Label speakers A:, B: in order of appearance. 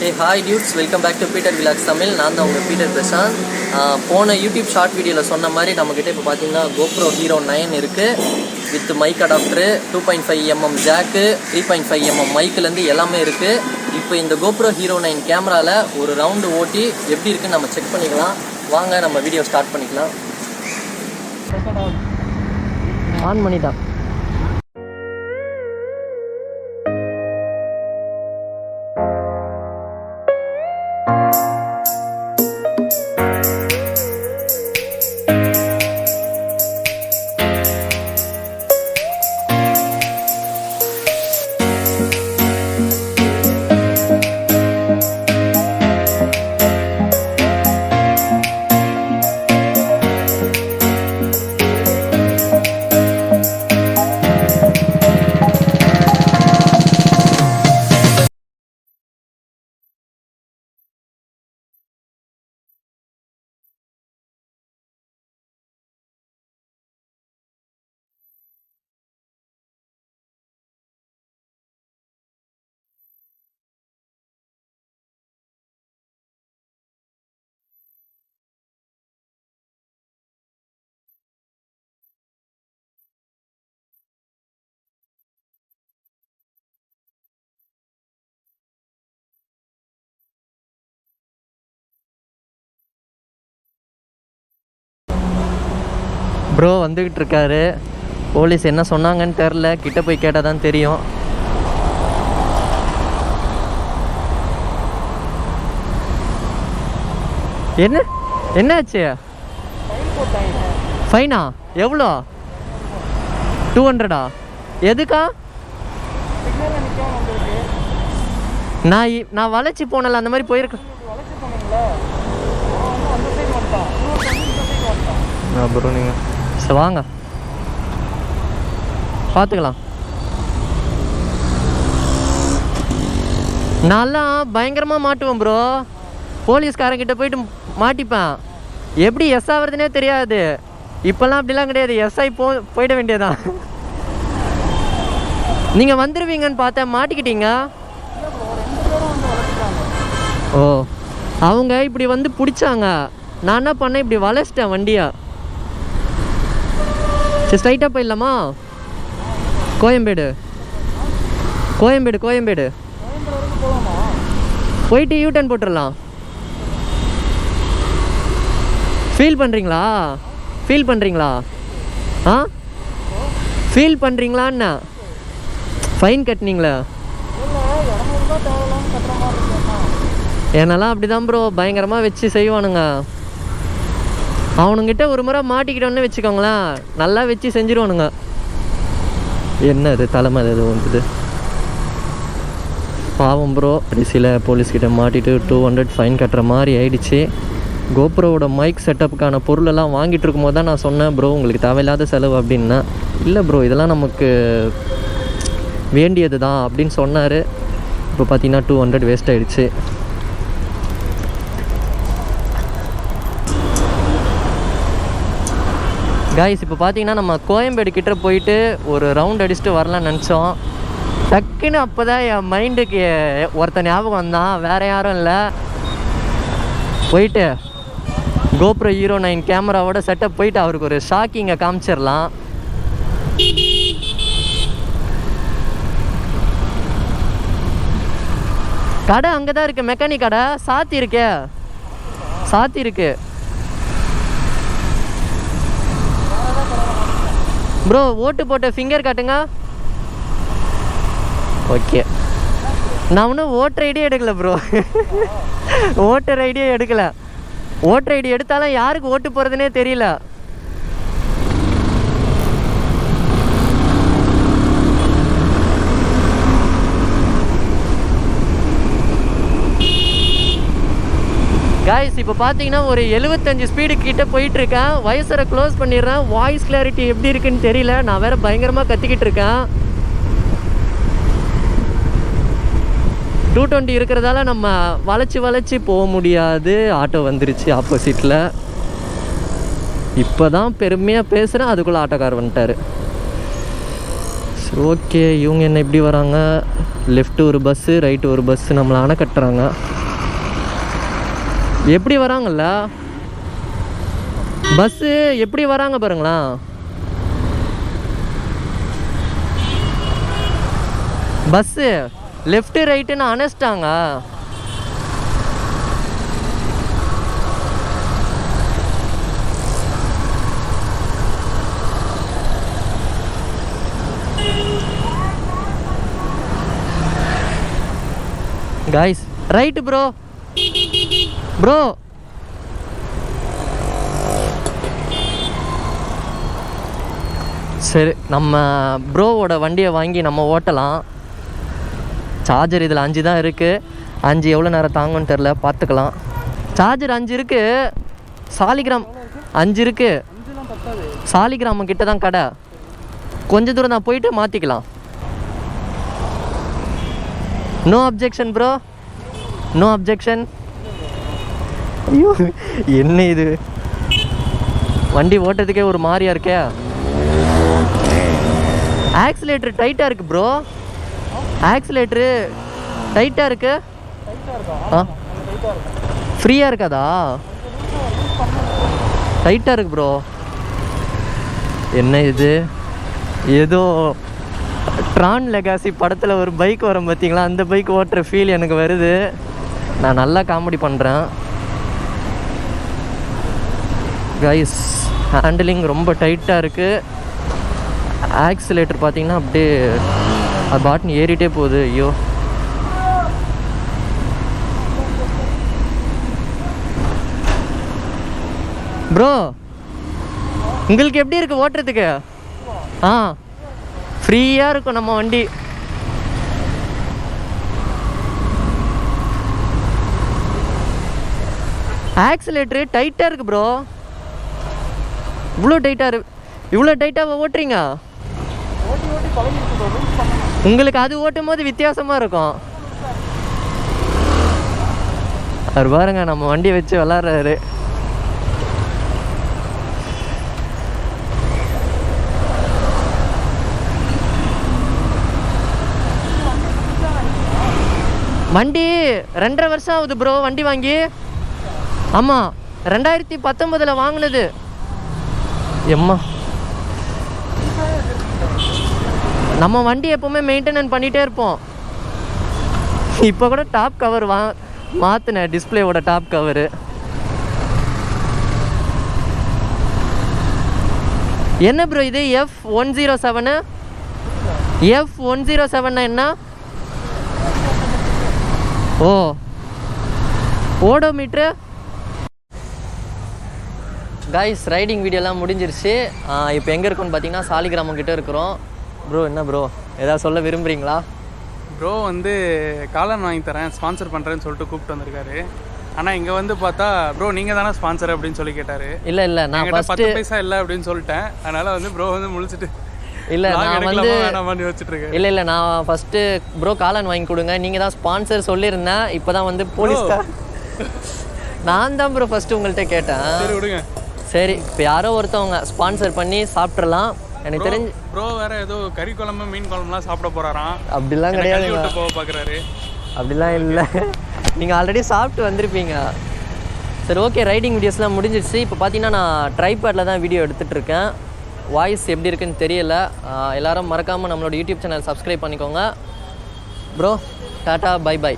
A: Hey hi dudes, welcome back to Peter Vlogs Tamil. நான் தான் உங்கள் பீட்டர் பிரசாந்த். போன யூடியூப் ஷார்ட் வீடியோவில் சொன்ன மாதிரி நம்மக்கிட்ட இப்போ பார்த்தீங்கன்னா GoPro Hero 9 இருக்குது. With mic adapter, 2.5mm jack, 3.5mm மைக்கிலேருந்து எல்லாமே இருக்குது. இப்போ இந்த GoPro Hero 9 கேமராவில் ஒரு ரவுண்டு ஓட்டி எப்படி இருக்குன்னு நம்ம செக் பண்ணிக்கலாம். வாங்க நம்ம வீடியோ ஸ்டார்ட் பண்ணிக்கலாம். ஆன் பண்ணிட்டான். ப்ரோ வந்துக்கிட்டு இருக்காரு. போலீஸ் என்ன சொன்னாங்கன்னு தெரில, கிட்ட போய் கேட்டால் தான் தெரியும். என்னாச்சு? ஃபைனா எவ்வளோ? 200? எதுக்கா? நான் வளைச்சி போனல, அந்த மாதிரி போயிருக்கேன் ப்ரோ. நீங்கள் சரி வாங்க பார்த்துக்கலாம். நான்லாம் பயங்கரமாக மாட்டுவேன் ப்ரோ. போலீஸ்காரங்கிட்ட போயிட்டு மாட்டிப்பேன். எப்படி எஸ் ஆகுறதுனே தெரியாது. இப்போல்லாம் அப்படிலாம் கிடையாது. எஸ்ஐ போயிட வேண்டியதான். நீங்கள் வந்துடுவீங்கன்னு பார்த்தேன், மாட்டிக்கிட்டீங்க. ஓ, அவங்க இப்படி வந்து பிடிச்சாங்க. நான் என்ன பண்ணேன், இப்படி வளைச்சிட்டேன் வண்டியை. சரி ஸ்ட்ரைட்டாக போயிடலாமா? கோயம்பேடு போயிட்டு யூட்டர்ன் போட்டுடலாம். ஃபீல் பண்ணுறீங்களா? ஃபீல் பண்ணுறீங்களான்னு ஃபைன் கட்டினீங்களா? என்னெல்லாம் அப்படி தான் ப்ரோ பயங்கரமாக வச்சு செய்வானுங்க. அவனுங்கிட்ட ஒரு முறை மாட்டிக்கிட்டோன்னு வச்சுக்கோங்களேன், நல்லா வச்சு செஞ்சுருவானுங்க. என்ன இது தலைமை இது வந்துது பாவம் ப்ரோ. கடைசியில் போலீஸ்கிட்ட மாட்டிட்டு 200 ஃபைன் கட்டுற மாதிரி ஆயிடுச்சு. கோப்ரோவோட மைக் செட்டப்புக்கான பொருளெல்லாம் வாங்கிட்டு இருக்கும்போது தான் நான் சொன்னேன், ப்ரோ உங்களுக்கு தேவையில்லாத செலவு அப்படின்னா. இல்லை ப்ரோ இதெல்லாம் நமக்கு வேண்டியது தான் அப்படின்னு சொன்னார். இப்போ பார்த்தீங்கன்னா 200 வேஸ்ட் ஆகிடுச்சு. காய்ஸ் இப்போ பார்த்தீங்கன்னா நம்ம கோயம்பேடு கிட்ட போயிட்டு ஒரு ரவுண்ட் அடிச்சுட்டு வரலான்னு நினச்சோம். டக்குன்னு அப்போ தான் என் மைண்டுக்கு ஒருத்தன் ஞாபகம் வந்தான். வேறு யாரும் இல்லை, போயிட்டு GoPro Hero 9 கேமராவோட செட்டப் போயிட்டு அவருக்கு ஒரு ஷாக்கிங்கை காமிச்சிடலாம். கடை அங்கே தான் இருக்குது, மெக்கானிக் கடை சாத்தி இருக்கு. ப்ரோ ஓட்டு போட்ட ஃபிங்கர் காட்டுங்க. ஓகே, நான் ஒன்றும் ஓட்டர் ஐடியே எடுக்கலை ப்ரோ. ஓட்டர் ஐடியே எடுக்கலை. ஓட்டர் ஐடி எடுத்தாலும் யாருக்கு ஓட்டு போகிறதுனே தெரியல. காய்ஸ் இப்போ பார்த்தீங்கன்னா ஒரு 75 ஸ்பீடு கிட்ட போயிட்டுருக்கேன். வயசரை க்ளோஸ் பண்ணிடுறேன். வாய்ஸ் கிளாரிட்டி எப்படி இருக்குன்னு தெரியல. நான் வேறு பயங்கரமாக கத்திக்கிட்டு இருக்கேன். 220 இருக்கிறதால நம்ம வளைச்சி போக முடியாது. ஆட்டோ வந்துருச்சு ஆப்போசிட்டில். இப்போ தான் பெருமையாக பேசுகிறேன், அதுக்குள்ளே ஆட்டோக்கார் வந்துட்டார். ஓகே, இவங்க என்ன இப்படி வராங்க? லெஃப்ட்டு ஒரு பஸ்ஸு, ரைட்டு ஒரு பஸ்ஸு நம்மளை அணை கட்டுறாங்க. எப்படி வராங்கல்ல பஸ்ஸு, எப்படி வராங்க பாருங்களா. பஸ்ஸு லெஃப்ட் ரைட்டுன்னு அணைச்சிட்டாங்க. Guys right bro. ப்ரோ சரி, நம்ம ப்ரோவோட வண்டியை வாங்கி நம்ம ஓட்டலாம். சார்ஜர் இதில் 5 தான் இருக்குது. 5 எவ்வளோ நேரம் தாங்கும்னு தெரில, பார்த்துக்கலாம். சார்ஜர் 5 இருக்குது. சாலிகிராம் 5 இருக்குது. சாலிகிராமம் கிட்ட தான் கடை. கொஞ்சம் தூரம் தான் போயிட்டு மாற்றிக்கலாம். No objection bro, no objection. ஐயோ என்ன இது, வண்டி ஓட்டுறதுக்கே ஒரு மாதிரியா இருக்கே. ஆக்சிலேட்டர் டைட்டாக இருக்குது ப்ரோ. ஆக்சிலேட்டரு டைட்டாக இருக்கு. ஃப்ரீயாக இருக்காதா? டைட்டாக இருக்கு ப்ரோ. என்ன இது, ஏதோ ட்ரான் லெகாசி படத்தில் ஒரு பைக் வரும் பார்த்தீங்களா, அந்த பைக் ஓட்டுற ஃபீல் எனக்கு வருது. நான் நல்லா காமெடி பண்ணுறேன் கைஸ். ஹேண்டிலிங் ரொம்ப டைட்டாக இருக்குது. ஆக்சிலேட்டர் பார்த்தீங்கன்னா அப்படியே அது பாட்டுன்னு ஏறிட்டே போகுது. ஐயோ ப்ரோ, உங்களுக்கு எப்படி இருக்குது ஓட்டுறதுக்கு? ஃப்ரீயாக இருக்கும் நம்ம வண்டி. ஆக்சிலேட்டரு டைட்டாக இருக்குது ப்ரோ. இவ்வளோ டைட்டாக ஓட்டுறீங்க. உங்களுக்கு அது ஓட்டும் போது வித்தியாசமாக இருக்கும். அவர் பாருங்க நம்ம வண்டியை வச்சு விளாட்றாரு. வண்டி 2.5 வருஷம் ஆகுது ப்ரோ வண்டி வாங்கி. ஆமாம் 2019 வாங்கினது. எம்மா நம்ம வண்டி எப்போவுமே மெயின்டெனன்ஸ் பண்ணிகிட்டே இருப்போம். இப்போ கூட டாப் கவர் மாற்றினேன், டிஸ்பிளேவோட டாப் கவரு. என்ன ப்ரோ இது F107? F107 என்ன? ஓ ஓடோமீட்ரு. கைஸ் ரைடிங் வீடியோலாம் முடிஞ்சிருச்சு. இப்போ எங்கே இருக்கோன்னு பார்த்தீங்கன்னா சாலிகிராமம் கிட்டே இருக்கிறோம். ப்ரோ என்ன ப்ரோ ஏதாவது சொல்ல விரும்புகிறீங்களா?
B: ப்ரோ வந்து காளான் வாங்கி தரேன், ஸ்பான்சர் பண்ணுறேன்னு சொல்லிட்டு கூப்பிட்டு வந்திருக்காரு. ஆனால் இங்கே வந்து பார்த்தா ப்ரோ நீங்கள் தானே ஸ்பான்சர் அப்படின்னு சொல்லி கேட்டார்.
A: இல்லை நான்
B: 10 பைசா இல்லை அப்படின்னு சொல்லிட்டேன். அதனால் வந்து ப்ரோ வந்து முழிச்சிட்டு
A: இல்லை நான் வந்து
B: வேணாமான்னு வச்சுட்ருக்கேன்.
A: இல்லை நான் ஃபஸ்ட்டு ப்ரோ காளான் வாங்கி கொடுங்க, நீங்கள் தான் ஸ்பான்சர் சொல்லியிருந்தேன். இப்போ தான் வந்து போலீஸ்கார் நான் தான் ப்ரோ ஃபஸ்ட்டு உங்கள்கிட்ட கேட்டேன்.
B: சரி விடுங்க.
A: சரி இப்போ யாரோ ஒருத்தவங்க ஸ்பான்சர் பண்ணி சாப்பிட்றலாம். எனக்கு தெரிஞ்சு
B: ப்ரோ வேறு ஏதோ கறி குழம்பு மீன் குழம்புலாம் சாப்பிட போகிறாராம்.
A: அப்படிலாம் கிடையாது,
B: போக பார்க்குறாரு.
A: அப்படிலாம் இல்லை, நீங்கள் ஆல்ரெடி சாப்பிட்டு வந்திருப்பீங்க. சரி ஓகே, ரைடிங் வீடியோஸ்லாம் முடிஞ்சிடுச்சு. இப்போ பார்த்தீங்கன்னா நான் ட்ரைபேடில் தான் வீடியோ எடுத்துகிட்ருக்கேன். வாய்ஸ் எப்படி இருக்குன்னு தெரியல. எல்லோரும் மறக்காமல் நம்மளோட யூடியூப் சேனல் சப்ஸ்கிரைப் பண்ணிக்கோங்க. Bro tata bye by.